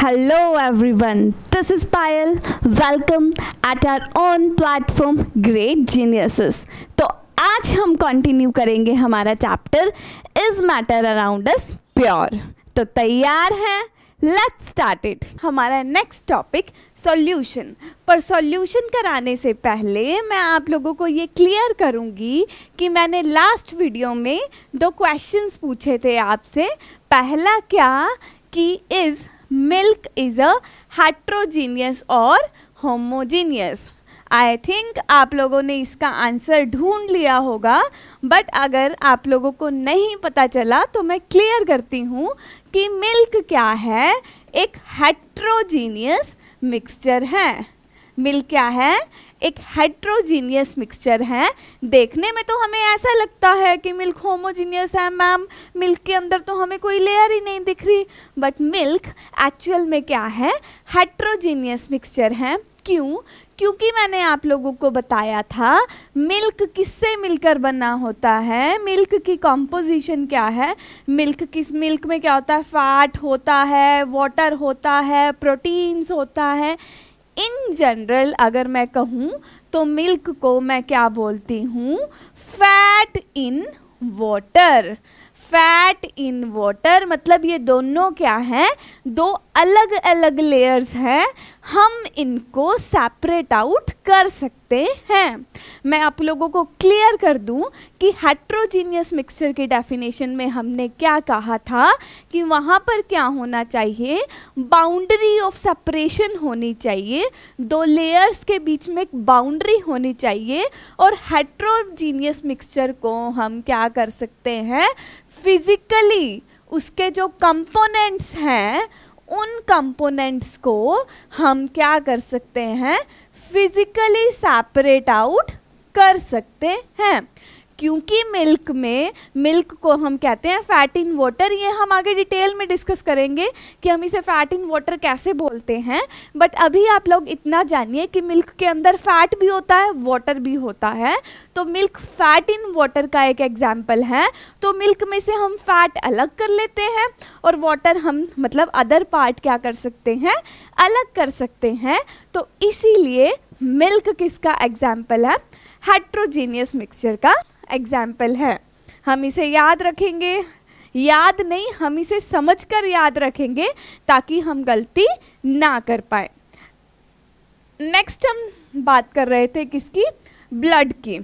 Hello everyone, this is Payal. Welcome at our own platform Great Geniuses. तो आज हम continue करेंगे हमारा chapter is matter around us pure. तो तैयार हैं? Let's start it. हमारा नेक्स्ट टॉपिक सॉल्यूशन। पर सॉल्यूशन कराने से पहले मैं आप लोगों को ये क्लियर करूँगी कि मैंने लास्ट वीडियो में दो क्वेश्चंस पूछे थे आपसे। पहला क्या कि is milk is a heterogeneous और होमोजीनियस। आई थिंक आप लोगों ने इसका आंसर ढूंढ लिया होगा, बट अगर आप लोगों को नहीं पता चला तो मैं क्लियर करती हूँ कि मिल्क क्या है। एक हेट्रोजीनियस मिक्सचर है। मिल्क क्या है? एक हेट्रोजीनियस मिक्सचर है। देखने में तो हमें ऐसा लगता है कि मिल्क होमोजीनियस है मैम, मिल्क के अंदर तो हमें कोई लेयर ही नहीं दिख रही, बट मिल्क एक्चुअल में क्या है? हेट्रोजीनियस मिक्सचर है। क्यों? क्योंकि मैंने आप लोगों को बताया था मिल्क किससे मिलकर बना होता है, मिल्क की कॉम्पोजिशन क्या है। मिल्क में क्या होता है? फैट होता है, वाटर होता है, प्रोटीन्स होता है। इन जनरल अगर मैं कहूँ तो मिल्क को मैं क्या बोलती हूँ? Fat in water. Fat in water मतलब ये दोनों क्या हैं? दो अलग अलग लेयर्स हैं। हम इनको सेपरेट आउट कर सकते हैं। मैं आप लोगों को क्लियर कर दूं कि हेट्रोजीनियस मिक्सचर की डेफिनेशन में हमने क्या कहा था कि वहाँ पर क्या होना चाहिए? बाउंड्री ऑफ सेपरेशन होनी चाहिए। दो लेयर्स के बीच में एक बाउंड्री होनी चाहिए। और हेट्रोजीनियस मिक्सचर को हम क्या कर सकते हैं? फिजिकली उसके जो कंपोनेंट्स हैं उन कंपोनेंट्स को हम क्या कर सकते हैं? फिजिकली सेपरेट आउट कर सकते हैं। क्योंकि मिल्क को हम कहते हैं फैट इन वाटर। ये हम आगे डिटेल में डिस्कस करेंगे कि हम इसे फैट इन वाटर कैसे बोलते हैं। बट अभी आप लोग इतना जानिए कि मिल्क के अंदर फैट भी होता है, वाटर भी होता है। तो मिल्क फैट इन वाटर का एक एग्जाम्पल है। तो मिल्क में से हम फैट अलग कर लेते हैं और वाटर हम मतलब अदर पार्ट क्या कर सकते हैं? अलग कर सकते हैं। तो इसीलिए मिल्क किसका एग्जाम्पल है? हेट्रोजीनियस मिक्सचर का एग्जाम्पल है। हम इसे याद रखेंगे, याद नहीं हम इसे समझकर याद रखेंगे ताकि हम गलती ना कर पाए। नेक्स्ट हम बात कर रहे थे किसकी? ब्लड की।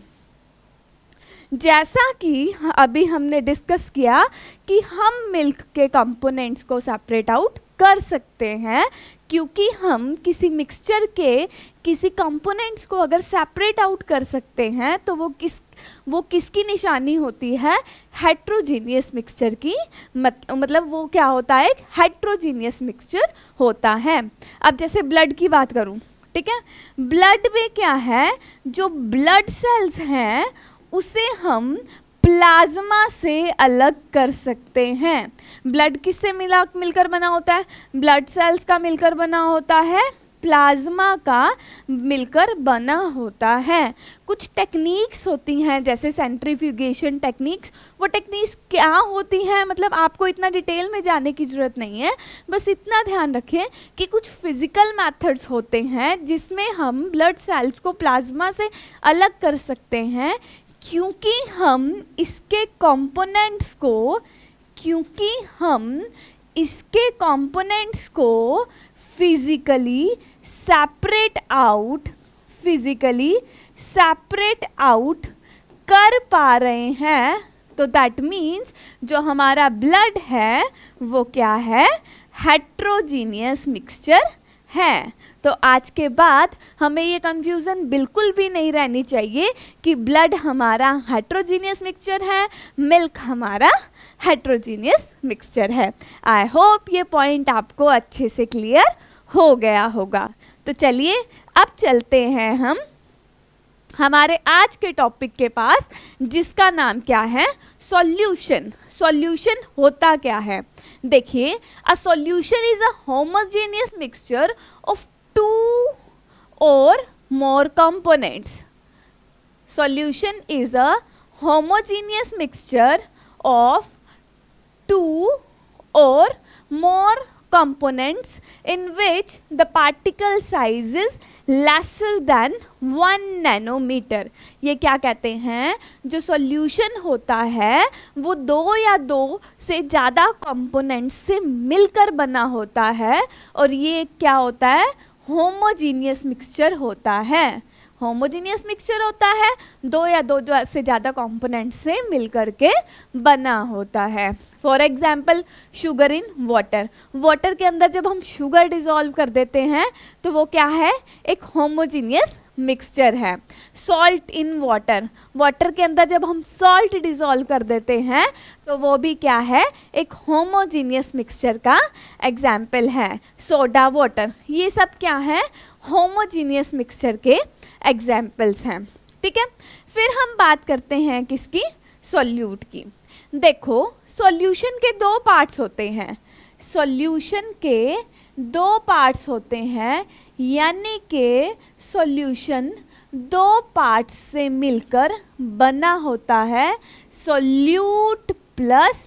जैसा कि अभी हमने डिस्कस किया कि हम मिल्क के कंपोनेंट्स को सेपरेट आउट कर सकते हैं क्योंकि हम किसी मिक्सचर के किसी कंपोनेंट्स को अगर सेपरेट आउट कर सकते हैं तो वो किसकी निशानी होती है? हेट्रोजीनियस मिक्सचर की। मतलब वो क्या होता है? एक हेट्रोजीनियस मिक्सचर होता है। अब जैसे ब्लड की बात करूं, ठीक है? ब्लड में क्या है? जो ब्लड सेल्स हैं उसे हम प्लाज्मा से अलग कर सकते हैं। ब्लड किससे मिलकर बना होता है? ब्लड सेल्स का मिलकर बना होता है, प्लाज्मा का मिलकर बना होता है। कुछ टेक्निक्स होती हैं जैसे सेंट्रीफ्यूगेशन टेक्निक्स। वो टेक्निक्स क्या होती हैं मतलब आपको इतना डिटेल में जाने की ज़रूरत नहीं है, बस इतना ध्यान रखें कि कुछ फिजिकल मेथड्स होते हैं जिसमें हम ब्लड सेल्स को प्लाज्मा से अलग कर सकते हैं क्योंकि हम इसके कंपोनेंट्स को फिजिकली सेपरेट आउट कर पा रहे हैं। तो दैट मीन्स जो हमारा ब्लड है वो क्या है? हेट्रोजीनियस मिक्सचर है। तो आज के बाद हमें ये कंफ्यूजन बिल्कुल भी नहीं रहनी चाहिए कि ब्लड हमारा हेट्रोजीनियस मिक्सचर है, मिल्क हमारा हेट्रोजीनियस मिक्सचर है। आई होप ये पॉइंट आपको अच्छे से क्लियर हो गया होगा। तो चलिए अब चलते हैं हम हमारे आज के टॉपिक के पास जिसका नाम क्या है? सॉल्यूशन। सॉल्यूशन होता क्या है? देखिए, a solution is a homogeneous mixture of two or more components. Solution is a homogeneous mixture of two or more components in which the particle size is lesser than 1 nanometer। ये क्या कहते हैं, जो solution होता है वो 2 या 2 से ज़्यादा कंपोनेंट्स से मिलकर बना होता है, और ये क्या होता है, होमोजीनियस मिक्सचर होता है। होमोजीनियस मिक्सचर होता है, 2 या 2 से ज़्यादा कंपोनेंट से मिलकर के बना होता है। For example sugar in water, water के अंदर जब हम शुगर डिज़ोल्व कर देते हैं तो वो क्या है, एक होमोजीनियस मिक्सचर है। सॉल्ट इन वाटर, वाटर के अंदर जब हम सॉल्ट डिज़ोल्व कर देते हैं तो वो भी क्या है, एक होमोजीनियस मिक्सचर का एग्जाम्पल है। सोडा वाटर, ये सब क्या है, होमोजीनियस मिक्सचर के एग्जाम्पल्स हैं। ठीक है, फिर हम बात करते हैं किसकी, सॉल्यूट की। देखो सॉल्यूशन के 2 पार्ट्स होते हैं, सॉल्यूशन के 2 पार्ट्स होते हैं, यानी कि सॉल्यूशन 2 पार्ट्स से मिलकर बना होता है, सॉल्यूट प्लस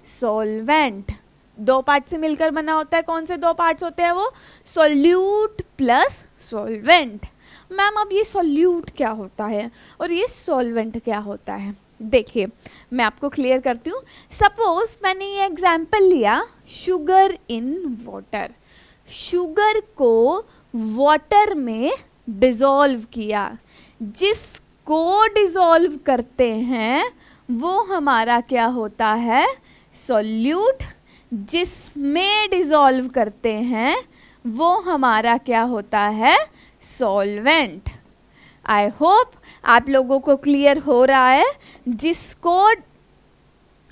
सॉल्वेंट। 2 पार्ट से मिलकर बना होता है, कौन से 2 पार्ट्स होते हैं वो, सॉल्यूट प्लस सॉल्वेंट। मैम अब ये सॉल्यूट क्या होता है और ये सॉल्वेंट क्या होता है, देखिए मैं आपको क्लियर करती हूँ। सपोज मैंने ये एग्जाम्पल लिया, शुगर इन वाटर, शुगर को वाटर में डिज़ोल्व किया, जिसको डिज़ोल्व करते हैं वो हमारा क्या होता है, सॉल्यूट, जिसमें डिज़ोल्व करते हैं वो हमारा क्या होता है, सॉल्वेंट। आई होप आप लोगों को क्लियर हो रहा है, जिसको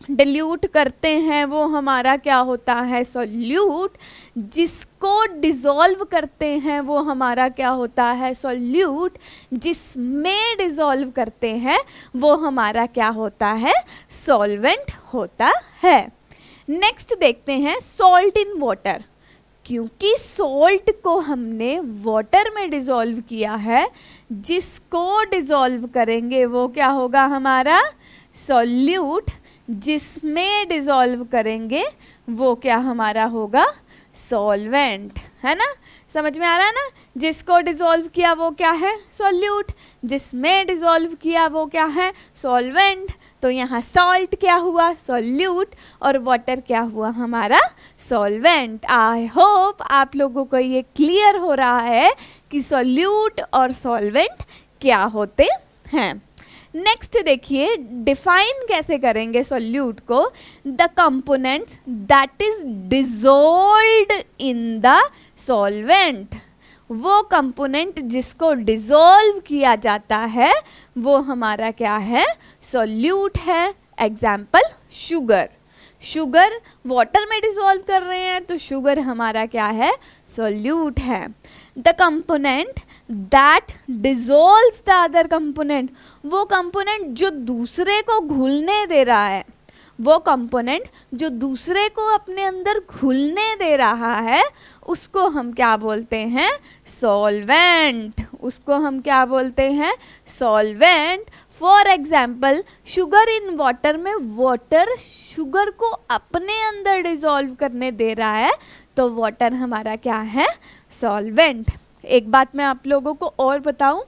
डिल्यूट करते हैं वो हमारा क्या होता है, सॉल्यूट, जिसको डिज़ोल्व करते हैं वो हमारा क्या होता है, सॉल्यूट, जिसमें डिज़ोल्व करते हैं वो हमारा क्या होता है, सॉल्वेंट होता है। नेक्स्ट देखते हैं सॉल्ट इन वाटर, क्योंकि सॉल्ट को हमने वाटर में डिज़ोल्व किया है, जिसको डिज़ोल्व करेंगे वो क्या होगा हमारा, सॉल्यूट, जिसमें डिज़ोल्व करेंगे वो क्या हमारा होगा, सॉल्वेंट, है ना। समझ में आ रहा है ना, जिसको डिज़ोल्व किया वो क्या है, सॉल्यूट, जिसमें डिज़ोल्व किया वो क्या है, सॉल्वेंट। तो यहाँ सॉल्ट क्या हुआ, सॉल्यूट, और वाटर क्या हुआ हमारा, सॉल्वेंट। आई होप आप लोगों को ये क्लियर हो रहा है कि सॉल्यूट और सॉल्वेंट क्या होते हैं। नेक्स्ट देखिए डिफाइन कैसे करेंगे सॉल्यूट को, the components that is dissolved in the solvent, वो कंपोनेंट जिसको डिज़ोल्व किया जाता है वो हमारा क्या है, सॉल्यूट है। एग्जाम्पल शुगर, शुगर वाटर में डिज़ोल्व कर रहे हैं तो शुगर हमारा क्या है, सॉल्यूट है। The component that dissolves the other component, वो कंपोनेंट जो दूसरे को घुलने दे रहा है, वो कंपोनेंट जो दूसरे को अपने अंदर घुलने दे रहा है उसको हम क्या बोलते हैं, सॉल्वेंट, उसको हम क्या बोलते हैं, solvent. For example sugar in water में वाटर शुगर को अपने अंदर डिज़ोल्व करने दे रहा है तो वाटर हमारा क्या है, सॉल्वेंट। एक बात मैं आप लोगों को और बताऊं,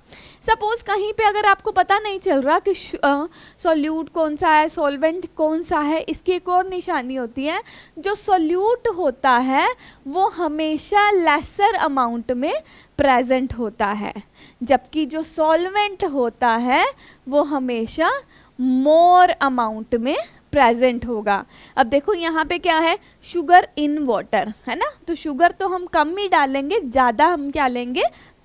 सपोज कहीं पे अगर आपको पता नहीं चल रहा कि सॉल्यूट कौन सा है, सॉल्वेंट कौन सा है, इसकी एक और निशानी होती है, जो सॉल्यूट होता है वो हमेशा लेसर अमाउंट में प्रेजेंट होता है, जबकि जो सॉल्वेंट होता है वो हमेशा मोर अमाउंट में प्रेजेंट होगा। अब देखो यहाँ पे क्या है, शुगर इन वाटर, है ना, तो शुगर तो हम कम ही डालेंगे, ज़्यादा हम क्या लेंगे,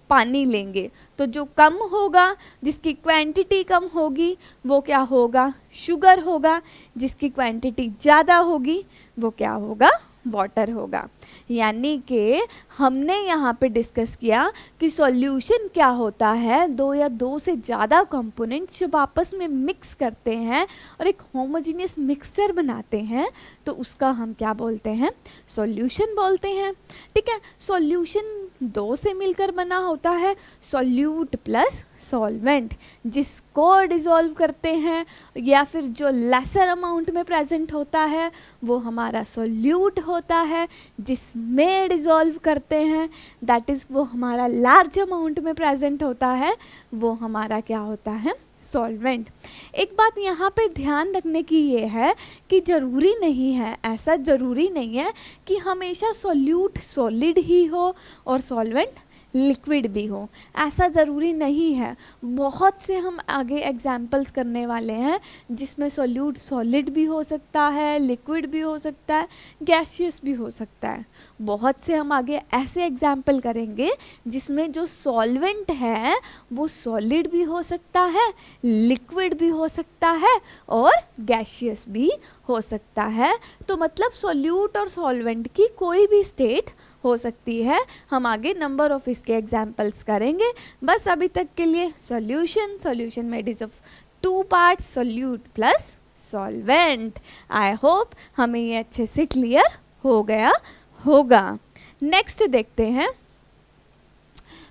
पानी लेंगे, तो जो कम होगा, जिसकी क्वांटिटी कम होगी वो क्या होगा, शुगर होगा, जिसकी क्वांटिटी ज़्यादा होगी वो क्या होगा, वाटर होगा। यानी कि हमने यहाँ पे डिस्कस किया कि सॉल्यूशन क्या होता है, 2 या 2 से ज़्यादा कंपोनेंट्स जब आपस में मिक्स करते हैं और एक होमोजेनियस मिक्सचर बनाते हैं तो उसका हम क्या बोलते हैं, सॉल्यूशन बोलते हैं। ठीक है, सॉल्यूशन 2 से मिलकर बना होता है, सॉल्यूट प्लस सॉल्वेंट, जिसको डिज़ोल्व करते हैं या फिर जो लेसर अमाउंट में प्रेजेंट होता है वो हमारा सोल्यूट होता है, जिसमें डिज़ोल्व करते हैं दैट इज़ वो हमारा लार्ज अमाउंट में प्रेजेंट होता है, वो हमारा क्या होता है, सॉल्वेंट। एक बात यहाँ पे ध्यान रखने की ये है कि ज़रूरी नहीं है, ऐसा ज़रूरी नहीं है कि हमेशा सोल्यूट सॉलिड ही हो और सॉल्वेंट लिक्विड भी हो, ऐसा ज़रूरी नहीं है। बहुत से हम आगे एग्जाम्पल्स करने वाले हैं जिसमें सोल्यूट सॉलिड भी हो सकता है, लिक्विड भी हो सकता है, गैसियस भी हो सकता है। बहुत से हम आगे ऐसे एग्जाम्पल करेंगे जिसमें जो सॉल्वेंट है वो सॉलिड भी हो सकता है, लिक्विड भी हो सकता है और गैसियस भी हो सकता है। तो मतलब सोल्यूट और सॉल्वेंट की कोई भी स्टेट हो सकती है। हम आगे नंबर ऑफ इसके एग्जाम्पल्स करेंगे। बस अभी तक के लिए solution made is of 2 parts, solute plus solvent. I hope हमें ये अच्छे से क्लियर हो गया होगा। नेक्स्ट देखते हैं,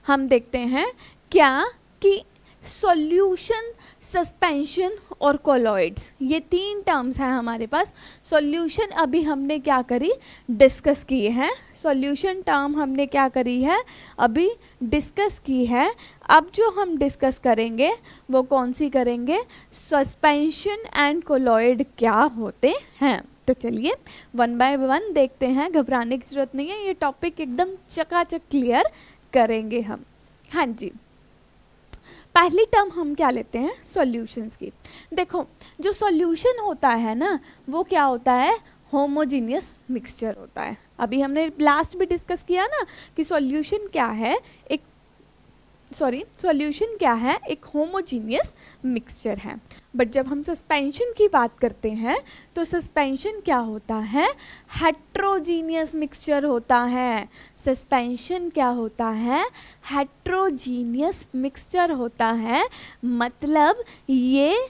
हम देखते हैं क्या कि सॉल्यूशन, सस्पेंशन और कोलॉइड्स, ये 3 टर्म्स हैं हमारे पास। सॉल्यूशन अभी हमने क्या करी, डिस्कस किए हैं। सॉल्यूशन टर्म हमने क्या करी है, अभी डिस्कस की है। अब जो हम डिस्कस करेंगे वो कौन सी करेंगे, सस्पेंशन एंड कोलॉइड क्या होते हैं। तो चलिए 1 बाय 1 देखते हैं, घबराने की जरूरत नहीं है, ये टॉपिक एकदम चकाचक क्लियर करेंगे हम। हाँ जी, पहली टर्म हम क्या लेते हैं, सॉल्यूशंस की। देखो जो सॉल्यूशन होता है ना वो क्या होता है, होमोजीनियस मिक्सचर होता है। अभी हमने लास्ट भी डिस्कस किया ना कि सॉल्यूशन क्या है, सॉल्यूशन क्या है, एक होमोजीनियस मिक्सचर है। बट जब हम सस्पेंशन की बात करते हैं तो सस्पेंशन क्या होता है, हेट्रोजीनियस मिक्सचर होता है। सस्पेंशन क्या होता है, हेट्रोजीनियस मिक्सचर होता है। मतलब ये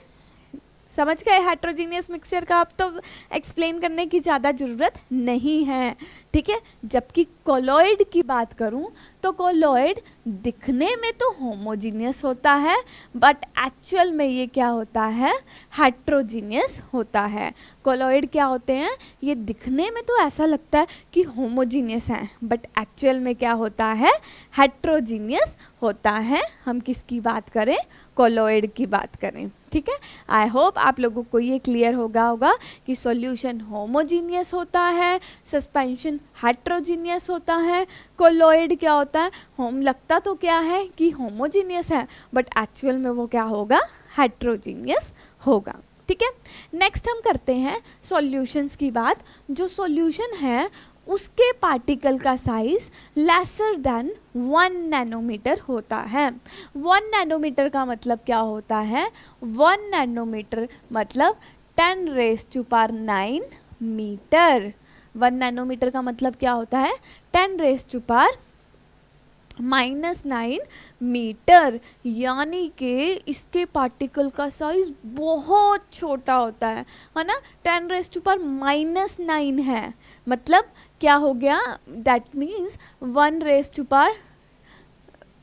समझ गए, हेट्रोजीनियस मिक्सचर का अब तो एक्सप्लेन करने की ज़्यादा ज़रूरत नहीं है, ठीक है। जबकि कोलॉइड की बात करूं तो कोलॉइड दिखने में तो होमोजीनियस होता है बट एक्चुअल में ये क्या होता है, हेट्रोजीनियस होता है। कोलॉइड क्या होते हैं, ये दिखने में तो ऐसा लगता है कि होमोजीनियस हैं बट एक्चुअल में क्या होता है, हेट्रोजीनियस होता है। हम किसकी बात करें, कोलॉइड की बात करें, ठीक है। आई होप आप लोगों को ये क्लियर होगा कि सॉल्यूशन होमोजीनियस होता है, सस्पेंशन हेट्रोजीनियस होता है, कोलॉइड क्या होता है, होम लगता तो क्या है कि होमोजीनियस है बट एक्चुअल में वो क्या होगा, हेट्रोजीनियस होगा, ठीक है। नेक्स्ट हम करते हैं सॉल्यूशंस की बात। जो सॉल्यूशन है उसके पार्टिकल का साइज लेसर देन 1 नैनोमीटर होता है। 1 नैनोमीटर का मतलब क्या होता है, 1 नैनोमीटर मतलब 10⁻⁹ मीटर। 1 नैनोमीटर का मतलब क्या होता है, 10⁻⁻⁹ मीटर। यानी कि इसके पार्टिकल का साइज बहुत छोटा होता है ना, 10⁻⁻⁹ है। मतलब क्या हो गया, दैट मीन्स 1/10⁹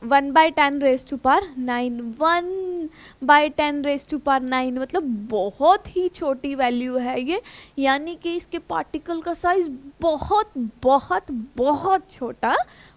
1/10⁹ मतलब बहुत ही छोटी वैल्यू है ये। यानी कि इसके पार्टिकल का साइज बहुत बहुत बहुत छोटा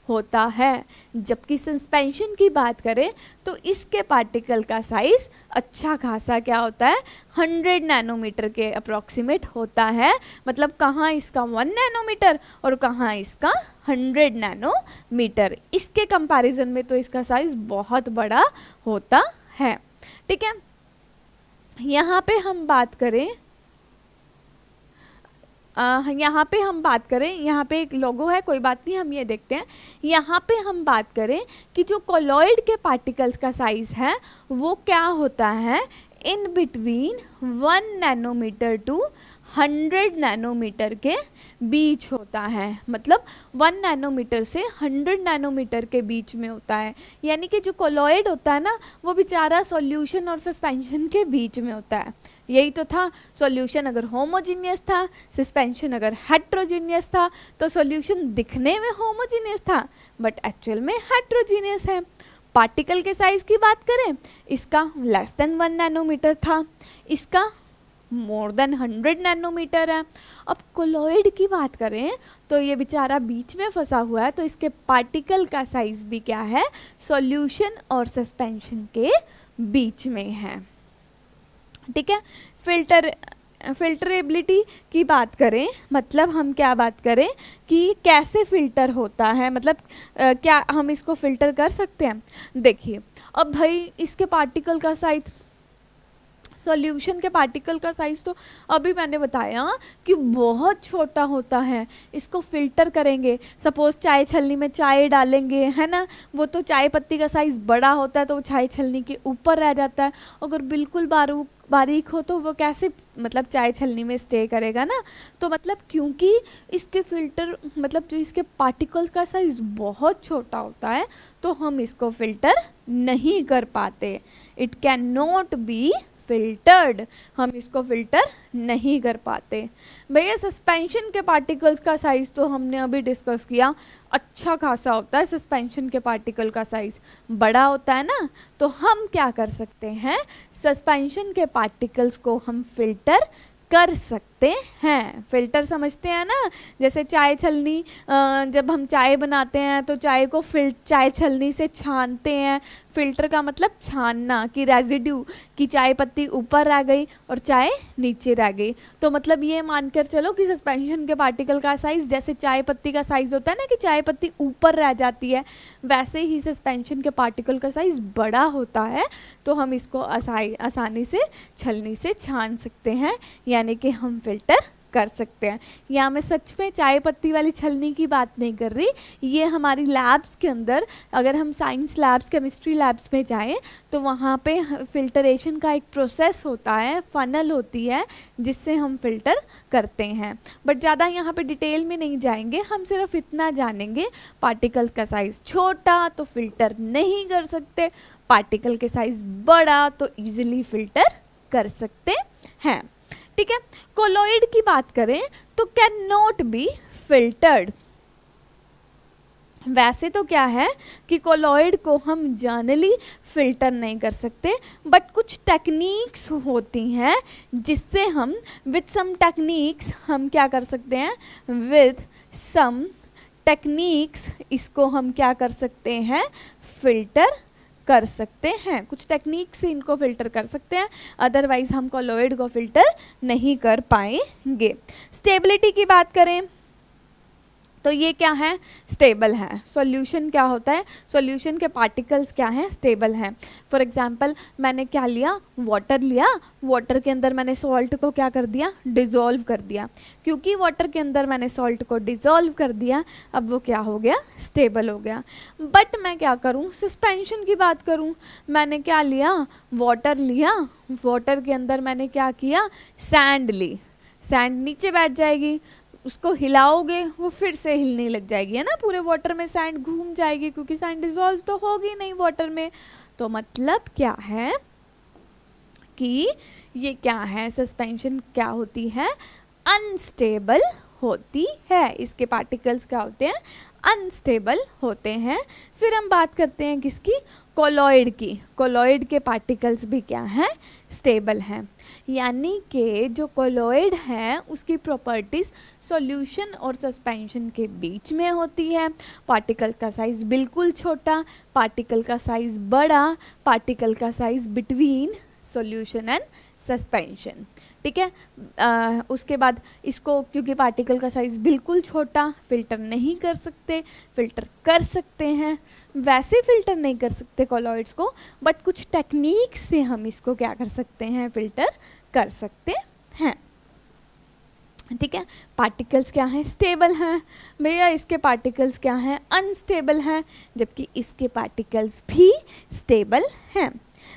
होता है। जबकि सस्पेंशन की बात करें तो इसके पार्टिकल का साइज अच्छा खासा क्या होता है, 100 नैनोमीटर के अप्रॉक्सीमेट होता है। मतलब कहाँ इसका 1 नैनोमीटर और कहाँ इसका 100 नैनोमीटर। इसके कंपैरिजन में तो इसका साइज बहुत बड़ा होता है, ठीक है। यहाँ पे हम बात करें, यहाँ पे एक लोगो है, कोई बात नहीं, हम ये देखते हैं। यहाँ पे हम बात करें कि जो कोलॉइड के पार्टिकल्स का साइज है वो क्या होता है, in between 1 nanometre to 100 nanometre के बीच होता है। मतलब 1 नैनोमीटर से 100 नैनोमीटर के बीच में होता है। यानी कि जो कोलॉइड होता है ना वो बेचारा सॉल्यूशन और सस्पेंशन के बीच में होता है। यही तो था, सॉल्यूशन अगर होमोजीनियस था, सस्पेंशन अगर हेट्रोजीनियस था, तो सॉल्यूशन दिखने में होमोजीनियस था बट एक्चुअल में हेट्रोजीनियस है। पार्टिकल के साइज की बात करें, इसका लेस देन 1 नैनोमीटर था, इसका मोर देन 100 नैनोमीटर है। अब कोलॉइड की बात करें तो ये बेचारा बीच में फंसा हुआ है, तो इसके पार्टिकल का साइज भी क्या है, सॉल्यूशन और सस्पेंशन के बीच में है। ठीक है, फिल्टरेबिलिटी की बात करें, मतलब हम क्या बात करें कि कैसे फिल्टर होता है, मतलब क्या हम इसको फिल्टर कर सकते हैं। देखिए अब भाई इसके पार्टिकल का साइज, सॉल्यूशन के पार्टिकल का साइज तो अभी मैंने बताया कि बहुत छोटा होता है, इसको फिल्टर करेंगे, सपोज चाय छलनी में चाय डालेंगे, है ना, वो तो चाय पत्ती का साइज बड़ा होता है तो वो चाय छलनी के ऊपर रह जाता है, अगर बिल्कुल बारीक हो तो वो कैसे मतलब चाय छलनी में स्टे करेगा ना। तो मतलब क्योंकि इसके फिल्टर मतलब जो इसके पार्टिकल्स का साइज बहुत छोटा होता है तो हम इसको फिल्टर नहीं कर पाते, it can not be filtered, हम इसको फिल्टर नहीं कर पाते। भैया सस्पेंशन के पार्टिकल्स का साइज तो हमने अभी डिस्कस किया, अच्छा खासा होता है सस्पेंशन के पार्टिकल का साइज, बड़ा होता है ना, तो हम क्या कर सकते हैं, सस्पेंशन के पार्टिकल्स को हम फिल्टर कर सकते हैं। फिल्टर समझते हैं ना, जैसे चाय छलनी, जब हम चाय बनाते हैं तो चाय को चाय छलनी से छानते हैं, फिल्टर का मतलब छानना, कि रेजिड्यू की चाय पत्ती ऊपर रह गई और चाय नीचे रह गई। तो मतलब ये मानकर चलो कि सस्पेंशन के पार्टिकल का साइज जैसे चाय पत्ती का साइज होता है ना कि चाय पत्ती ऊपर रह जाती है, वैसे ही सस्पेंशन के पार्टिकल का साइज बड़ा होता है, तो हम इसको आसानी से छलनी से छान सकते हैं, यानी कि हम फिल्टर कर सकते हैं। यहाँ मैं सच में चाय पत्ती वाली छलनी की बात नहीं कर रही, ये हमारी लैब्स के अंदर, अगर हम साइंस लैब्स, केमिस्ट्री लैब्स में जाएं तो वहाँ पे फिल्टरेशन का एक प्रोसेस होता है, फनल होती है जिससे हम फिल्टर करते हैं। बट ज़्यादा यहाँ पे डिटेल में नहीं जाएंगे, हम सिर्फ इतना जानेंगे, पार्टिकल्स का साइज़ छोटा तो फिल्टर नहीं कर सकते, पार्टिकल के साइज़ बड़ा तो ईजिली फिल्टर कर सकते हैं। ठीक है, कोलॉइड की बात करें तो कैन नॉट बी फिल्टर्ड। वैसे तो क्या है कि कोलॉइड को हम जनरली फिल्टर नहीं कर सकते, बट कुछ टेक्निक्स होती हैं जिससे हम विद सम टेक्निक्स हम क्या कर सकते हैं, विद सम टेक्निक्स इसको हम क्या कर सकते हैं, फिल्टर कर सकते हैं। कुछ टेक्निक से इनको फिल्टर कर सकते हैं, अदरवाइज हम कोलॉइड को फिल्टर नहीं कर पाएंगे। स्टेबिलिटी की बात करें तो ये क्या है, स्टेबल है। सॉल्यूशन क्या होता है, सॉल्यूशन के पार्टिकल्स क्या हैं, स्टेबल हैं। फॉर एग्जांपल मैंने क्या लिया, वाटर लिया, वाटर के अंदर मैंने सॉल्ट को क्या कर दिया, डिज़ोल्व कर दिया। क्योंकि वाटर के अंदर मैंने सॉल्ट को डिज़ोल्व कर दिया, अब वो क्या हो गया, स्टेबल हो गया। बट मैं क्या करूँ, सस्पेंशन की बात करूँ, मैंने क्या लिया, वाटर लिया, वाटर के अंदर मैंने क्या किया, सैंड ली, सैंड नीचे बैठ जाएगी, उसको हिलाओगे वो फिर से हिलने लग जाएगी, है ना, पूरे वाटर में सैंड घूम जाएगी, क्योंकि सैंड डिसॉल्व तो होगी नहीं वाटर में। तो मतलब क्या है कि ये क्या है, सस्पेंशन क्या होती है, अनस्टेबल होती है, इसके पार्टिकल्स क्या होते हैं, अनस्टेबल होते हैं। फिर हम बात करते हैं किसकी, कोलॉइड की। कोलॉइड के पार्टिकल्स भी क्या हैं, स्टेबल हैं, यानी कि जो कोलॉइड है उसकी प्रॉपर्टीज़ सॉल्यूशन और सस्पेंशन के बीच में होती है। पार्टिकल का साइज़ बिल्कुल छोटा, पार्टिकल का साइज़ बड़ा, पार्टिकल का size between solution and suspension. ठीक है, उसके बाद इसको क्योंकि पार्टिकल का साइज़ बिल्कुल छोटा, फिल्टर नहीं कर सकते, फिल्टर कर सकते हैं, वैसे फिल्टर नहीं कर सकते कोलॉइड्स को, बट कुछ टेक्निक से हम इसको क्या कर सकते हैं, फिल्टर कर सकते हैं। ठीक है, पार्टिकल्स क्या हैं, स्टेबल हैं। भैया इसके पार्टिकल्स क्या हैं, अनस्टेबल हैं, जबकि इसके पार्टिकल्स भी स्टेबल हैं।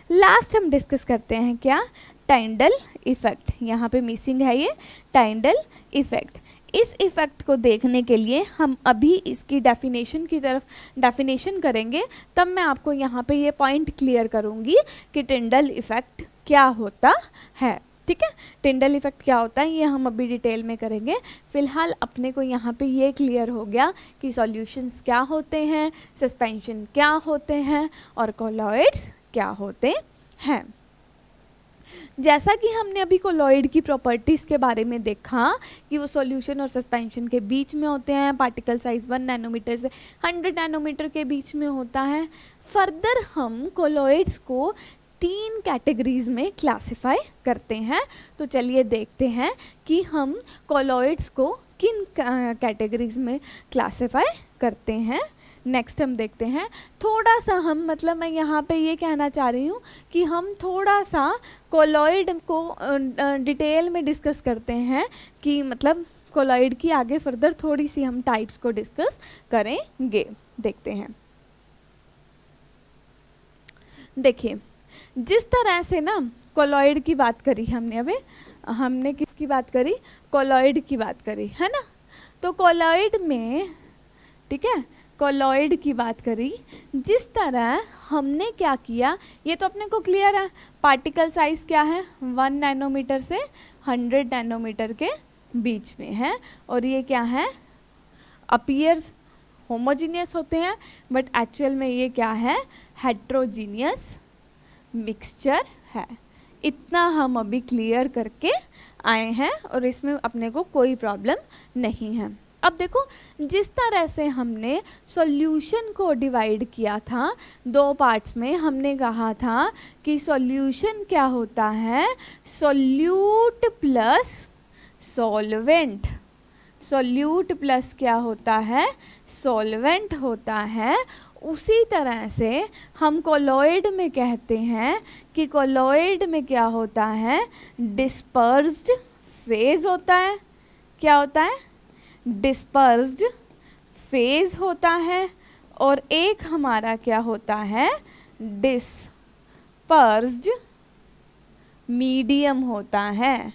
लास्ट हम डिस्कस करते हैं क्या, टाइंडल इफेक्ट। यहाँ पे मिसिंग है ये टाइंडल इफेक्ट। इस इफेक्ट को देखने के लिए हम अभी इसकी डेफिनेशन की तरफ डेफिनेशन करेंगे, तब मैं आपको यहाँ पे ये पॉइंट क्लियर करूँगी कि टाइंडल इफेक्ट क्या होता है। ठीक है। टिंडल इफेक्ट क्या होता है ये हम अभी डिटेल में करेंगे। फिलहाल अपने को यहाँ पे ये क्लियर हो गया कि सॉल्यूशंस क्या होते हैं, सस्पेंशन क्या होते हैं और कोलॉइड्स क्या होते हैं। जैसा कि हमने अभी कोलॉइड की प्रॉपर्टीज़ के बारे में देखा कि वो सॉल्यूशन और सस्पेंशन के बीच में होते हैं, पार्टिकल साइज 1 नैनोमीटर से 100 नैनोमीटर के बीच में होता है। फर्दर हम कोलॉइड्स को 3 कैटेगरीज में क्लासिफाई करते हैं। तो चलिए देखते हैं कि हम कोलॉइड्स को किन कैटेगरीज में क्लासिफाई करते हैं। नेक्स्ट हम देखते हैं थोड़ा सा हम मतलब मैं यहाँ पे ये कहना चाह रही हूँ कि हम थोड़ा सा कोलॉइड को डिटेल में डिस्कस करते हैं कि मतलब कोलॉइड की आगे फर्दर थोड़ी सी हम टाइप्स को डिस्कस करेंगे। देखते हैं, देखिए जिस तरह से ना कोलॉइड की बात करी हमने, अभी हमने किसकी बात करी, कोलॉइड की बात करी है ना। तो कोलॉइड में ठीक है, कोलॉइड की बात करी, जिस तरह हमने क्या किया ये तो अपने को क्लियर है। पार्टिकल साइज क्या है 1 नैनोमीटर से 100 नैनोमीटर के बीच में है और ये क्या है अपीयर्स होमोजीनियस होते हैं बट एक्चुअल में ये क्या है हेट्रोजीनियस मिक्सचर है। इतना हम अभी क्लियर करके आए हैं और इसमें अपने को कोई प्रॉब्लम नहीं है। अब देखो जिस तरह से हमने सॉल्यूशन को डिवाइड किया था 2 पार्ट्स में, हमने कहा था कि सॉल्यूशन क्या होता है solute plus solvent. Solute plus क्या होता है सॉल्वेंट होता है। उसी तरह से हम कोलॉइड में कहते हैं कि कोलॉइड में क्या होता है डिस्पर्स्ड फेज होता है। क्या होता है डिस्पर्स्ड फेज होता है और एक हमारा क्या होता है डिस्पर्स्ड मीडियम होता है।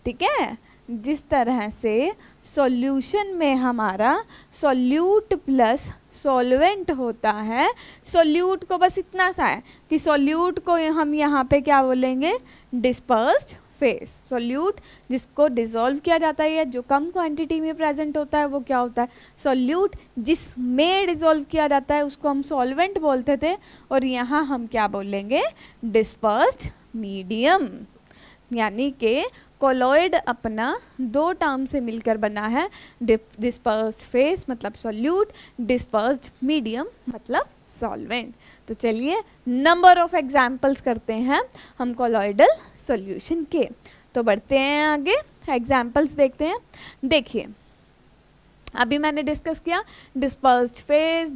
ठीक है, जिस तरह से सॉल्यूशन में हमारा सॉल्यूट प्लस सॉल्वेंट होता है, सॉल्यूट को बस इतना सा है कि सॉल्यूट को हम यहाँ पे क्या बोलेंगे डिस्पर्स्ड फेज। सॉल्यूट जिसको डिसॉल्व किया जाता है या जो कम क्वांटिटी में प्रेजेंट होता है वो क्या होता है सॉल्यूट। जिसमें डिसॉल्व किया जाता है उसको हम सॉल्वेंट बोलते थे और यहाँ हम क्या बोलेंगे डिस्पर्स्ड मीडियम। यानी कि कोलॉइड अपना 2 टर्म से मिलकर बना है, डिस्पर्स्ड फेज मतलब सॉल्यूट, डिस्पर्स्ड मीडियम मतलब सॉल्वेंट। तो चलिए नंबर ऑफ एग्जाम्पल्स करते हैं हम कोलॉइडल सॉल्यूशन के। तो बढ़ते हैं आगे, एग्जाम्पल्स देखते हैं। देखिए अभी मैंने डिस्कस किया डिस्पर्स्ड फेज,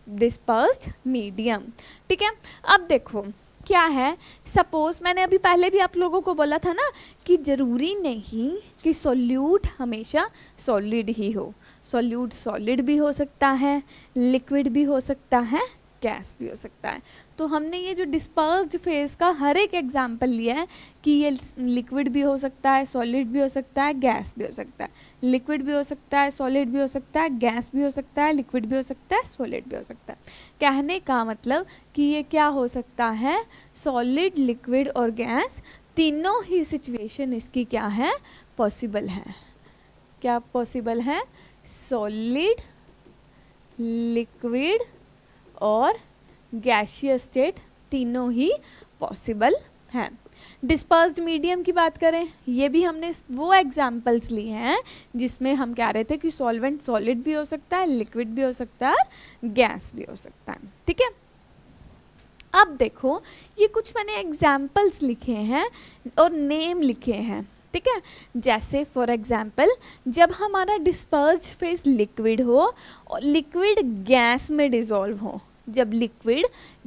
डिस्पर्स्ड मीडियम। ठीक है, अब देखो क्या है, सपोज मैंने अभी पहले भी आप लोगों को बोला था ना कि ज़रूरी नहीं कि सॉल्यूट हमेशा सॉलिड ही हो। सॉल्यूट सॉलिड भी हो सकता है, लिक्विड भी हो सकता है, गैस भी हो सकता है। तो हमने ये जो डिस्पर्स्ड फेज का हर एक एग्जाम्पल लिया है कि ये लिक्विड भी हो सकता है, सॉलिड भी हो सकता है, गैस भी हो सकता है। लिक्विड भी हो सकता है, सॉलिड भी हो सकता है, गैस भी हो सकता है, लिक्विड भी हो सकता है, सॉलिड भी हो सकता है। कहने का मतलब कि ये क्या हो सकता है सॉलिड, लिक्विड और गैस तीनों ही सिचुएशन इसकी क्या है पॉसिबल है। क्या पॉसिबल है सॉलिड, लिक्विड और गैसियस स्टेट तीनों ही पॉसिबल हैं। डिस्पर्स्ड मीडियम की बात करें, ये भी हमने वो एग्जाम्पल्स लिए हैं जिसमें हम कह रहे थे कि सॉल्वेंट सॉलिड भी हो सकता है, लिक्विड भी हो सकता है, गैस भी हो सकता है। ठीक है, अब देखो ये कुछ मैंने एग्जाम्पल्स लिखे हैं और नेम लिखे हैं। ठीक है, जैसे फॉर एग्जाम्पल जब हमारा डिस्पर्स्ड फेज लिक्विड हो और लिक्विड गैस में डिसॉल्व हो, जब लिक्विड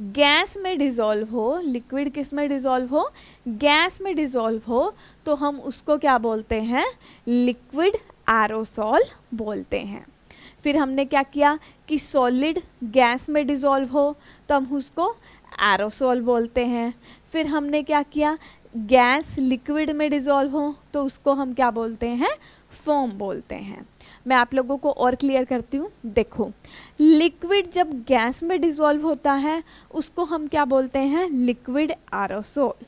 गैस में डिसॉल्व हो, लिक्विड किस में डिसॉल्व हो गैस में डिसॉल्व हो, तो हम उसको क्या बोलते हैं लिक्विड एरोसॉल बोलते हैं। फिर हमने क्या किया कि सॉलिड गैस में डिसॉल्व हो तो हम उसको एरोसॉल बोलते हैं। फिर हमने क्या किया गैस लिक्विड में डिसॉल्व हो तो उसको हम क्या बोलते हैं फोम बोलते हैं। मैं आप लोगों को और क्लियर करती हूँ। देखो लिक्विड जब गैस में डिसॉल्व होता है उसको हम क्या बोलते हैं लिक्विड एरोसोल।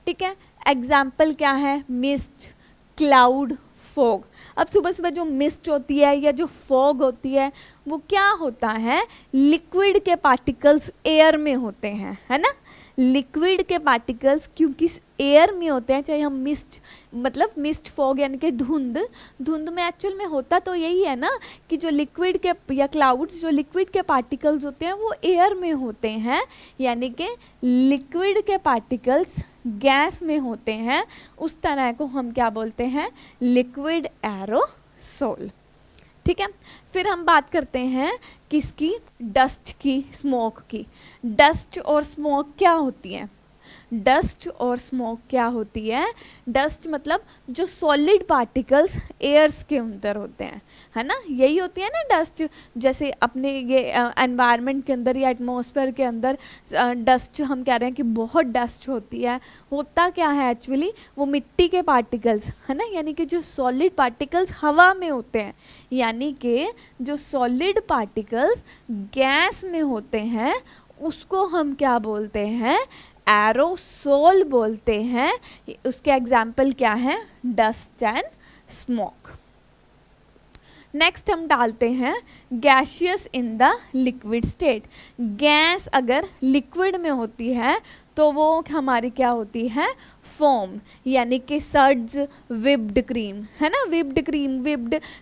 ठीक है। एग्जाम्पल क्या है, मिस्ट, क्लाउड, फॉग। अब सुबह सुबह जो मिस्ट होती है या जो फॉग होती है वो क्या होता है, लिक्विड के पार्टिकल्स एयर में होते हैं, है ना। लिक्विड के पार्टिकल्स क्योंकि एयर में होते हैं, चाहे हम मिस्ट मतलब मिस्ट फॉग यानी कि धुंध में एक्चुअल में होता तो यही है ना कि जो लिक्विड के या क्लाउड्स, जो लिक्विड के पार्टिकल्स होते हैं वो एयर में होते हैं, यानी कि लिक्विड के पार्टिकल्स गैस में होते हैं, उस तरह को हम क्या बोलते हैं, लिक्विड एरोसोल। ठीक है। फिर हम बात करते हैं किसकी, डस्ट की, स्मोक की। डस्ट और स्मोक क्या होती है, डस्ट और स्मोक क्या होती है, डस्ट मतलब जो सॉलिड पार्टिकल्स एयर्स के अंदर होते हैं, है ना, यही होती है ना डस्ट। जैसे अपने ये एनवायरनमेंट के अंदर या एटमॉस्फेयर के अंदर डस्ट, हम कह रहे हैं कि बहुत डस्ट होती है, होता क्या है एक्चुअली, वो मिट्टी के पार्टिकल्स, है ना, यानी कि जो सॉलिड पार्टिकल्स हवा में होते हैं, यानी कि जो सॉलिड पार्टिकल्स गैस में होते हैं उसको हम क्या बोलते हैं, एरोसोल बोलते हैं। उसके एग्जाम्पल क्या है, डस्ट एंड स्मोक। नेक्स्ट हम डालते हैं gaseous in the liquid state. Gas अगर लिक्विड में होती है तो वो हमारी क्या होती है, फोम, यानी कि सड्स, विप्ड क्रीम, है ना, विप्ड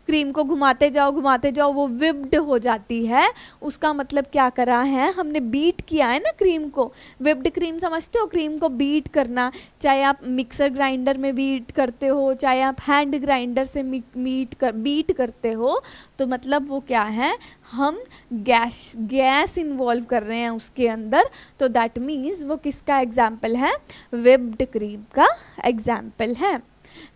क्रीम को घुमाते जाओ वो विप्ड हो जाती है। उसका मतलब क्या करा है हमने, बीट किया है ना क्रीम को। विप्ड क्रीम समझते हो, क्रीम को बीट करना, चाहे आप मिक्सर ग्राइंडर में बीट करते हो, चाहे आप हैंड ग्राइंडर से बीट करते हो, तो मतलब वो क्या है, हम गैस इन्वॉल्व कर रहे हैं उसके अंदर, तो दैट मीन्स वो किसका एग्जाम्पल है, विप्ड क्रीम का एग्जाम्पल है।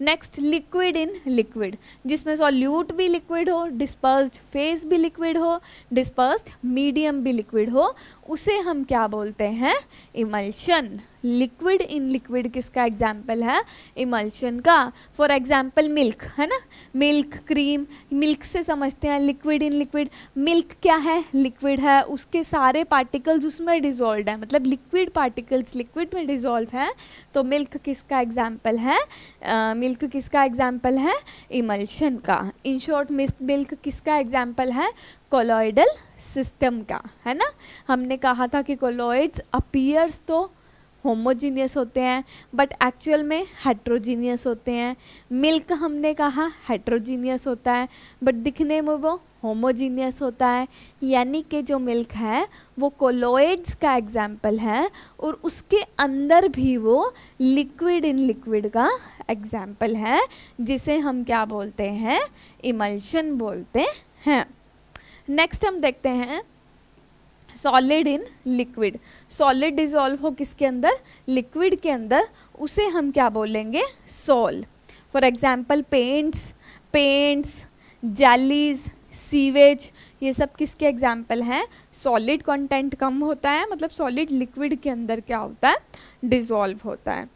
नेक्स्ट, लिक्विड इन लिक्विड, जिसमें सॉल्यूट भी लिक्विड हो, डिस्पर्स्ड फेज भी लिक्विड हो, डिस्पर्स्ड मीडियम भी लिक्विड हो, उसे हम क्या बोलते हैं, इमल्शन। लिक्विड इन लिक्विड किसका एग्जाम्पल है, इमल्शन का। फॉर एग्जाम्पल मिल्क, है ना, मिल्क, क्रीम, मिल्क से समझते हैं लिक्विड इन लिक्विड। मिल्क क्या है, लिक्विड है, उसके सारे पार्टिकल्स उसमें डिजोल्व है, मतलब लिक्विड पार्टिकल्स लिक्विड में डिजोल्व है, तो मिल्क किसका एग्जाम्पल है, मिल्क किसका एग्जाम्पल है, इमल्शन का। इन शॉर्ट मिल्क किसका एग्जाम्पल है, कोलॉइडल सिस्टम का, है ना। हमने कहा था कि कोलॉइड्स अपीयर्स तो होमोजीनियस होते हैं बट एक्चुअल में हेट्रोजीनियस होते हैं। मिल्क हमने कहा हेट्रोजीनियस होता है बट दिखने में वो होमोजीनियस होता है, यानी कि जो मिल्क है वो कोलॉइड्स का एग्जाम्पल है और उसके अंदर भी वो लिक्विड इन लिक्विड का एग्जाम्पल है, जिसे हम क्या बोलते हैं, इमल्शन बोलते हैं। नेक्स्ट हम देखते हैं solid in liquid. Solid dissolve हो किसके अंदर, लिक्विड के अंदर, उसे हम क्या बोलेंगे, sol. For example paints, jellies, sewage, ये सब किसके एग्जाम्पल हैं, सॉलिड कंटेंट कम होता है, मतलब सॉलिड लिक्विड के अंदर क्या होता है, डिजॉल्व होता है।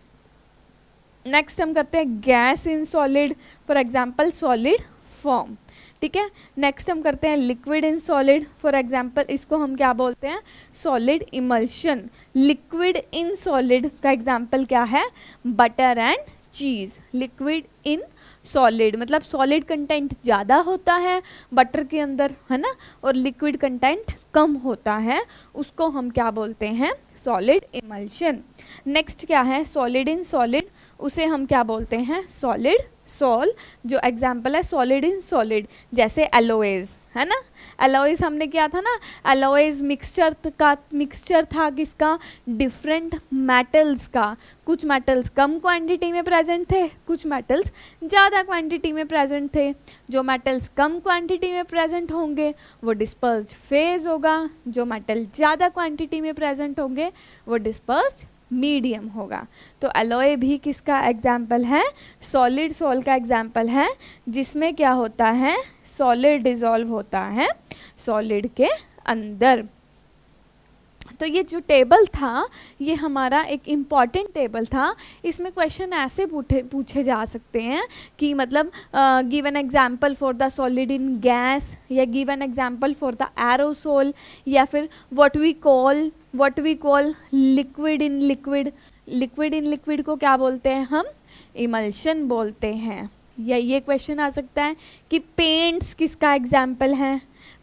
नेक्स्ट हम करते हैं gas in solid, for example solid form, ठीक है। नेक्स्ट हम करते हैं liquid in solid, for example इसको हम क्या बोलते हैं, solid emulsion. Liquid in solid का एग्जाम्पल क्या है, butter and cheese. Liquid in solid मतलब सॉलिड कंटेंट ज़्यादा होता है बटर के अंदर, है ना, और लिक्विड कंटेंट कम होता है, उसको हम क्या बोलते हैं, सॉलिड इमल्शन। नेक्स्ट क्या है, सॉलिड इन सॉलिड, उसे हम क्या बोलते हैं, सॉलिड सॉल। जो एग्जाम्पल है सॉलिड इन सॉलिड, जैसे एलोएज, है ना, एलोएज हमने किया था ना, एलोएज मिक्सचर था किसका, डिफरेंट मेटल्स का। कुछ मेटल्स कम क्वांटिटी में प्रेजेंट थे, कुछ मेटल्स ज़्यादा क्वांटिटी में प्रेजेंट थे। जो मेटल्स कम क्वांटिटी में प्रेजेंट होंगे वो डिस्पर्स्ड फेज होगा, जो मेटल ज़्यादा क्वांटिटी में प्रेजेंट होंगे वो डिस्पर्स्ड मीडियम होगा। तो एलोए भी किसका एग्जाम्पल है, सॉलिड सॉल का एग्जाम्पल है, जिसमें क्या होता है, सॉलिड डिजॉल्व होता है सॉलिड के अंदर। तो ये जो टेबल था ये हमारा एक इम्पॉर्टेंट टेबल था। इसमें क्वेश्चन ऐसे पूछे जा सकते हैं कि मतलब give an example for the solid in gas, या give an example for the aerosol, या फिर what we call liquid in liquid, liquid in liquid को क्या बोलते हैं हम? इमल्शन बोलते हैं। या ये क्वेश्चन आ सकता है कि पेंट्स किसका एग्जाम्पल है?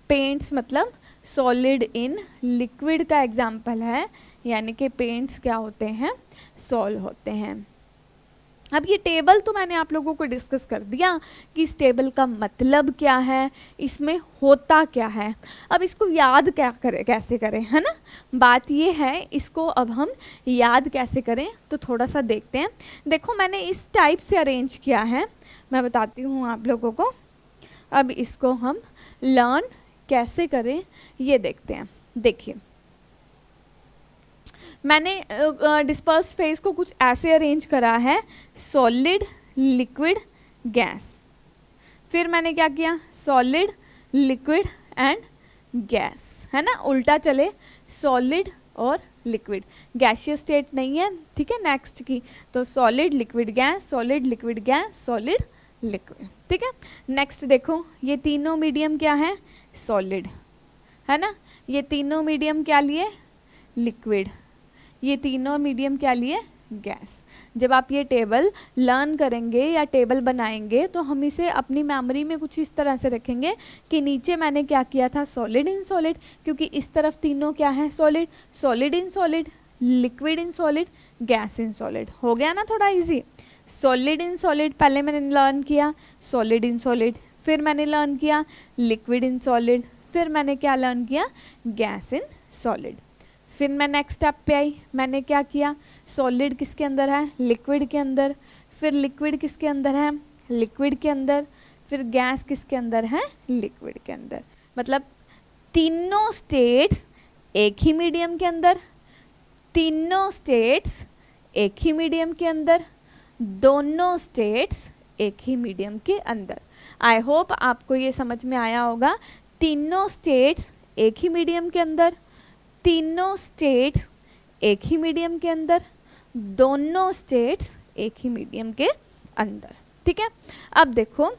पेंट्स मतलब सॉलिड इन लिक्विड का एग्जाम्पल है, यानी कि पेंट्स क्या होते हैं? सॉल्व होते हैं। अब ये टेबल तो मैंने आप लोगों को डिस्कस कर दिया कि इस टेबल का मतलब क्या है, इसमें होता क्या है। अब इसको याद क्या करें, कैसे करें, है ना? बात ये है इसको अब हम याद कैसे करें, तो थोड़ा सा देखते हैं। देखो मैंने इस टाइप से अरेंज किया है, मैं बताती हूँ आप लोगों को। अब इसको हम लर्न कैसे करें ये देखते हैं। देखिए मैंने डिस्पर्स फेज को कुछ ऐसे अरेंज करा है, सॉलिड, लिक्विड, गैस। फिर मैंने क्या किया? सॉलिड, लिक्विड एंड गैस, है ना? उल्टा चले, सॉलिड और लिक्विड। गैसियस स्टेट नहीं है, ठीक है? नेक्स्ट की तो solid, liquid, gas, solid, liquid, gas, solid, liquid, ठीक है? नेक्स्ट देखो, ये तीनों मीडियम क्या है? सॉलिड, है ना? ये तीनों मीडियम क्या लिए? लिक्विड। ये तीनों मीडियम क्या लिए? गैस। जब आप ये टेबल लर्न करेंगे या टेबल बनाएंगे तो हम इसे अपनी मेमोरी में कुछ इस तरह से रखेंगे कि नीचे मैंने क्या किया था? सॉलिड इन सॉलिड, क्योंकि इस तरफ तीनों क्या है? Solid. Solid in solid, liquid in solid, gas in solid. हो गया ना थोड़ा इजी? सॉलिड इन सॉलिड पहले मैंने लर्न किया, सॉलिड इन सॉलिड, फिर मैंने लर्न किया लिक्विड इन सॉलिड, फिर मैंने क्या लर्न किया? Gas in solid. फिर मैं नेक्स्ट स्टेप पे आई, मैंने क्या किया? सॉलिड किसके अंदर है? लिक्विड के अंदर। फिर लिक्विड किसके अंदर है? लिक्विड के अंदर। फिर गैस किसके अंदर है? लिक्विड के अंदर। मतलब तीनों स्टेट्स एक ही मीडियम के अंदर, तीनों स्टेट्स एक ही मीडियम के अंदर, दोनों स्टेट्स एक ही मीडियम के अंदर। आई होप आपको ये समझ में आया होगा। तीनों स्टेट्स एक ही मीडियम के अंदर, तीनों स्टेट्स एक ही मीडियम के अंदर, दोनों स्टेट्स एक ही मीडियम के अंदर, ठीक है? अब देखो,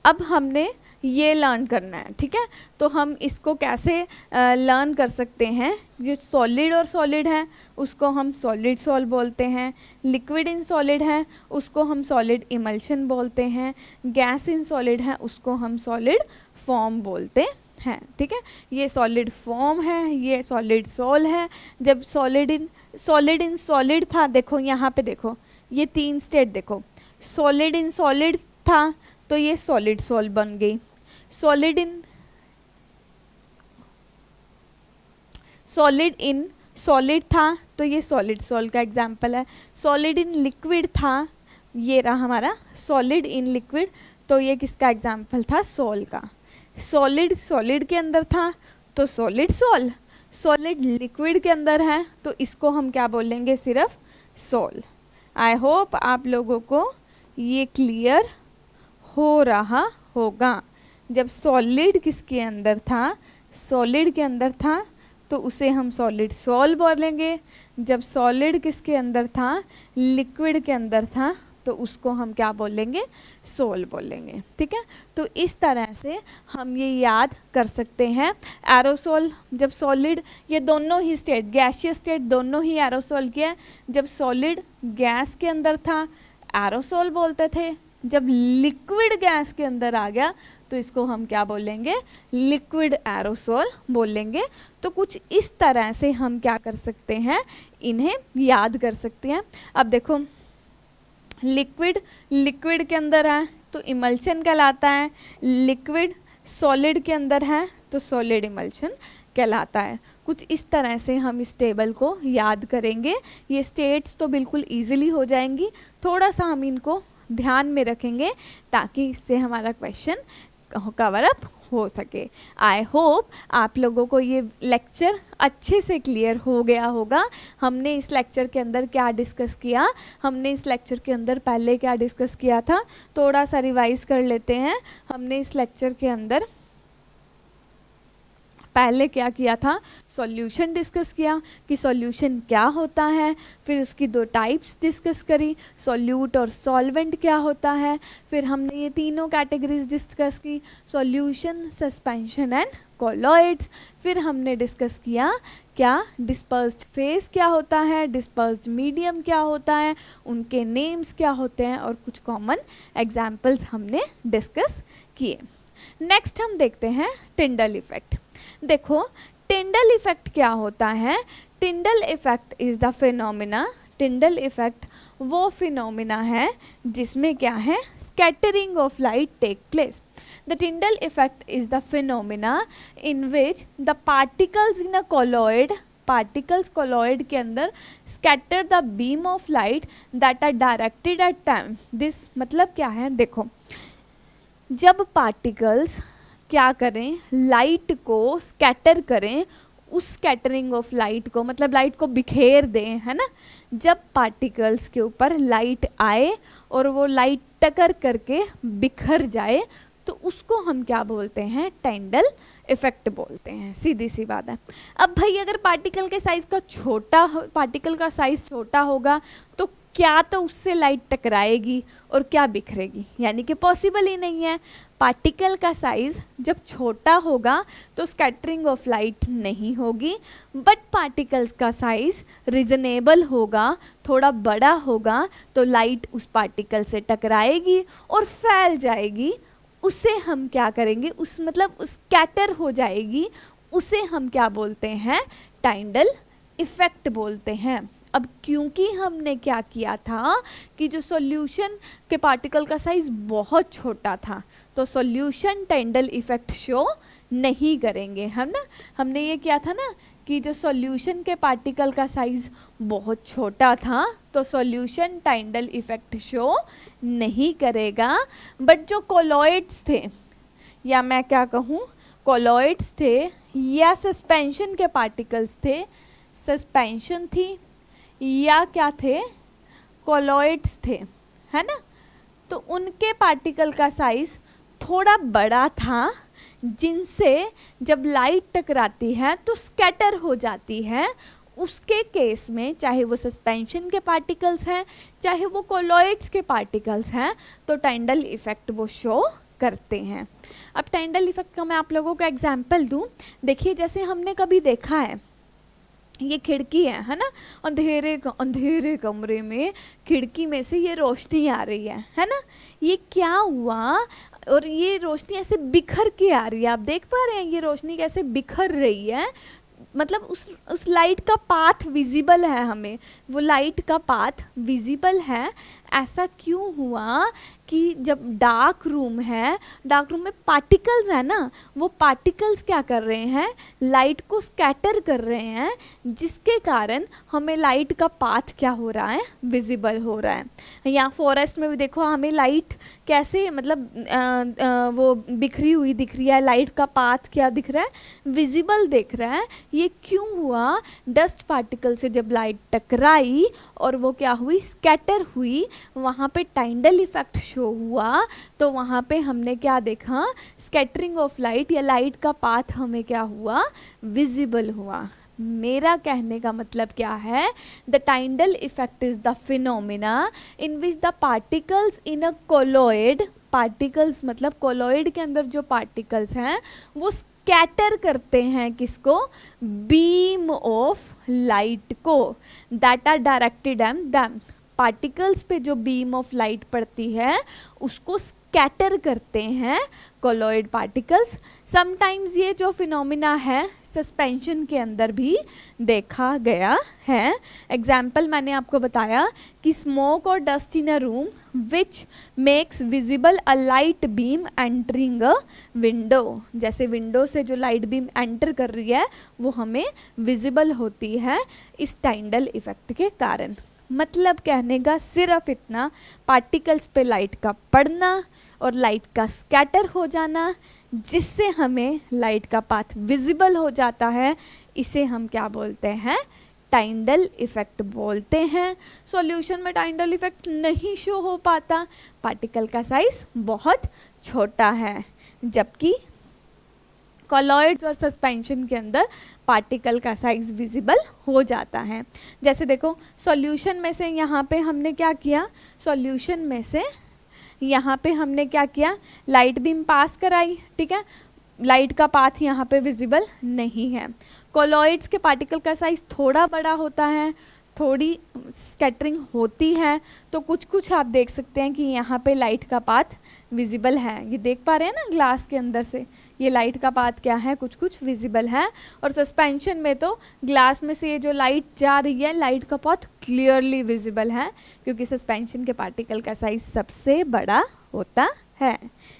अब हमने ये लर्न करना है, ठीक है? तो हम इसको कैसे लर्न कर सकते हैं? जो सॉलिड और सॉलिड है उसको हम सॉलिड सॉल्व बोलते हैं, लिक्विड इन सॉलिड है उसको हम सॉलिड इमल्शन बोलते हैं, गैस इन सॉलिड है उसको हम सॉलिड फॉर्म बोलते हैं, ठीक है? ये सॉलिड फॉर्म है, ये सॉलिड सोल है। जब सॉलिड इन सॉलिड था, देखो यहाँ पे देखो, ये तीन स्टेट देखो, सॉलिड इन सॉलिड था तो ये सॉलिड सोल बन गई। सॉलिड इन सॉलिड था तो ये सॉलिड सोल का एग्जाम्पल है। सॉलिड इन लिक्विड था, ये रहा हमारा सॉलिड इन लिक्विड, तो ये किसका एग्जाम्पल था? सोल का। सॉलिड सॉलिड के अंदर था तो सॉलिड सोल, सॉलिड लिक्विड के अंदर है तो इसको हम क्या बोलेंगे? सिर्फ सोल। आई होप आप लोगों को ये क्लियर हो रहा होगा। जब सॉलिड किसके अंदर था? सॉलिड के अंदर था तो उसे हम सॉलिड सोल बोलेंगे। जब सॉलिड किसके अंदर था? लिक्विड के अंदर था तो उसको हम क्या बोलेंगे? सोल बोलेंगे, ठीक है? तो इस तरह से हम ये याद कर सकते हैं। एरोसोल, जब सॉलिड, ये दोनों ही स्टेट, गैसियस स्टेट दोनों ही एरोसोल के हैं। जब सॉलिड गैस के अंदर था एरोसोल बोलते थे, जब लिक्विड गैस के अंदर आ गया तो इसको हम क्या बोलेंगे? लिक्विड एरोसोल बोलेंगे। तो कुछ इस तरह से हम क्या कर सकते हैं? इन्हें याद कर सकते हैं। अब देखो, लिक्विड के अंदर है तो इमल्शन कहलाता है, लिक्विड सॉलिड के अंदर है तो सॉलिड इमल्शन कहलाता है। कुछ इस तरह से हम इस टेबल को याद करेंगे। ये स्टेट्स तो बिल्कुल इजीली हो जाएंगी, थोड़ा सा हम इनको ध्यान में रखेंगे ताकि इससे हमारा क्वेश्चन कवर अप हो सके। आई होप आप लोगों को ये लेक्चर अच्छे से क्लियर हो गया होगा। हमने इस लेक्चर के अंदर क्या डिस्कस किया? हमने इस लेक्चर के अंदर पहले क्या डिस्कस किया था? थोड़ा सा रिवाइज कर लेते हैं। हमने इस लेक्चर के अंदर पहले क्या किया था? सॉल्यूशन डिस्कस किया कि सॉल्यूशन क्या होता है, फिर उसकी दो टाइप्स डिस्कस करी, सॉल्यूट और सॉल्वेंट क्या होता है, फिर हमने ये तीनों कैटेगरीज डिस्कस की, सॉल्यूशन, सस्पेंशन एंड कॉलॉइड्स। फिर हमने डिस्कस किया क्या डिस्पर्स्ड फेज क्या होता है, डिस्पर्स्ड मीडियम क्या होता है, उनके नेम्स क्या होते हैं और कुछ कॉमन एग्जाम्पल्स हमने डिस्कस किए। नेक्स्ट हम देखते हैं टिंडल इफेक्ट। देखो टिंडल इफेक्ट क्या होता है। Tyndall effect is the phenomena, Tyndall effect वो फिनोमिना है जिसमें क्या है, scattering of light take place. The Tyndall effect is the phenomena in which the particles in a colloid, particles colloid के अंदर scatter the beam of light that are directed at time. This मतलब क्या है, देखो जब particles क्या करें, light को स्कैटर करें, उस स्कैटरिंग ऑफ लाइट को मतलब लाइट को बिखेर दें, है ना। जब पार्टिकल्स के ऊपर लाइट आए और वो लाइट टकर करके बिखर जाए तो उसको हम क्या बोलते हैं, टिंडल इफेक्ट बोलते हैं। सीधी सी बात है। अब भाई अगर पार्टिकल के साइज का पार्टिकल का साइज छोटा होगा तो क्या तो उससे लाइट टकराएगी और क्या बिखरेगी, यानी कि पॉसिबल ही नहीं है। पार्टिकल का साइज जब छोटा होगा तो स्कैटरिंग ऑफ लाइट नहीं होगी, बट पार्टिकल्स का साइज रीजनेबल होगा, थोड़ा बड़ा होगा तो लाइट उस पार्टिकल से टकराएगी और फैल जाएगी। उसे हम क्या करेंगे, उस मतलब स्कैटर हो जाएगी, उसे हम क्या बोलते हैं, टिंडल इफेक्ट बोलते हैं। अब क्योंकि हमने क्या किया था कि जो सॉल्यूशन के पार्टिकल का साइज बहुत छोटा था तो सॉल्यूशन टिंडल इफेक्ट शो नहीं करेंगे, हम ना। हमने ये किया था ना कि जो सॉल्यूशन के पार्टिकल का साइज बहुत छोटा था तो सॉल्यूशन टिंडल इफेक्ट शो नहीं करेगा। बट जो कॉलॉइड्स थे, या मैं क्या कहूँ, कॉलॉइड्स थे या सस्पेंशन के पार्टिकल्स थे, सस्पेंशन थी या क्या थे, कॉलॉइड्स थे, है ना। तो उनके पार्टिकल का साइज थोड़ा बड़ा था, जिनसे जब लाइट टकराती है तो स्कैटर हो जाती है। उसके केस में चाहे वो सस्पेंशन के पार्टिकल्स हैं चाहे वो कॉलॉइड्स के पार्टिकल्स हैं तो टिंडल इफेक्ट वो शो करते हैं। अब टिंडल इफेक्ट का मैं आप लोगों को एग्जांपल दूं। देखिए जैसे हमने कभी देखा है, ये खिड़की है ना, अंधेरे कमरे में खिड़की में से ये रोशनी आ रही है ना। ये क्या हुआ, और ये रोशनी ऐसे बिखर के आ रही है, आप देख पा रहे हैं ये रोशनी कैसे बिखर रही है। मतलब उस लाइट का पाथ विजिबल है, हमें वो लाइट का पाथ विजिबल है। ऐसा क्यों हुआ कि जब डार्क रूम है, डार्क रूम में पार्टिकल्स है ना, वो पार्टिकल्स क्या कर रहे हैं, लाइट को स्कैटर कर रहे हैं, जिसके कारण हमें लाइट का पाथ क्या हो रहा है, विजिबल हो रहा है। यहाँ फॉरेस्ट में भी देखो हमें लाइट कैसे मतलब वो बिखरी हुई दिख रही है, लाइट का पाथ क्या दिख रहा है, विजिबल दिख रहा है। ये क्यों हुआ, डस्ट पार्टिकल से जब लाइट टकराई और वो क्या हुई, स्कैटर हुई, वहाँ पे टिंडल इफेक्ट शो हुआ। तो वहाँ पे हमने क्या देखा, स्कैटरिंग ऑफ लाइट या लाइट का पाथ हमें क्या हुआ, विजिबल हुआ। मेरा कहने का मतलब क्या है, the Tyndall effect is the phenomena in which the particles in a colloid, particles मतलब कॉलॉइड के अंदर जो पार्टिकल्स हैं वो स्कैटर करते हैं किसको, बीम ऑफ लाइट को, that are directed at them. Particles पे जो बीम ऑफ लाइट पड़ती है उसको स्कैटर करते हैं कॉलॉइड पार्टिकल्स। समटाइम्स ये जो फिनोमिना है सस्पेंशन के अंदर भी देखा गया है। एग्जाम्पल मैंने आपको बताया कि स्मोक और dust in a room which makes visible a light beam entering a window. जैसे विंडो से जो लाइट बीम एंटर कर रही है वो हमें विजिबल होती है इस टिंडल इफेक्ट के कारण। मतलब कहने का सिर्फ इतना, पार्टिकल्स पे लाइट का पड़ना और लाइट का स्कैटर हो जाना जिससे हमें लाइट का पाथ विजिबल हो जाता है, इसे हम क्या बोलते हैं, टिंडल इफेक्ट बोलते हैं। सॉल्यूशन में टिंडल इफेक्ट नहीं शो हो पाता, पार्टिकल का साइज बहुत छोटा है, जबकि कॉलॉइड्स और सस्पेंशन के अंदर पार्टिकल का साइज विजिबल हो जाता है। जैसे देखो सॉल्यूशन में से यहाँ पे हमने क्या किया, सॉल्यूशन में से यहाँ पे हमने क्या किया, लाइट बीम पास कराई, ठीक है। लाइट का पाथ यहाँ पे विजिबल नहीं है। कोलॉइड्स के पार्टिकल का साइज थोड़ा बड़ा होता है, थोड़ी स्कैटरिंग होती है, तो कुछ कुछ आप देख सकते हैं कि यहाँ पे लाइट का पाथ विजिबल है। ये देख पा रहे हैं ना ग्लास के अंदर से, ये लाइट का पाथ क्या है, कुछ कुछ विजिबल है। और सस्पेंशन में तो ग्लास में से ये जो लाइट जा रही है, लाइट का पाथ क्लियरली विजिबल है, क्योंकि सस्पेंशन के पार्टिकल का साइज सबसे बड़ा होता है।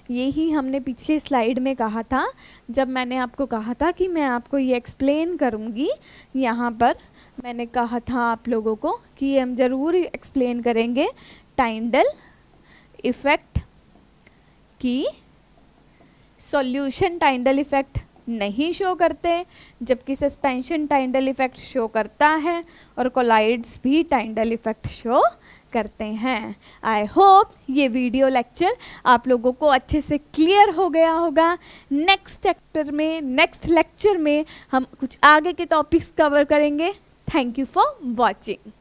यही हमने पिछले स्लाइड में कहा था, जब मैंने आपको कहा था कि मैं आपको ये एक्सप्लेन करूँगी। यहाँ पर मैंने कहा था आप लोगों को कि हम ज़रूर एक्सप्लेन करेंगे टाइंडल इफ़ेक्ट की। सॉल्यूशन टाइंडल इफ़ेक्ट नहीं शो करते, जबकि सस्पेंशन टाइंडल इफ़ेक्ट शो करता है, और कोलाइड्स भी टाइंडल इफ़ेक्ट शो करते हैं। आई होप ये वीडियो लेक्चर आप लोगों को अच्छे से क्लियर हो गया होगा। नेक्स्ट लेक्चर में हम कुछ आगे के टॉपिक्स कवर करेंगे। Thank you for watching.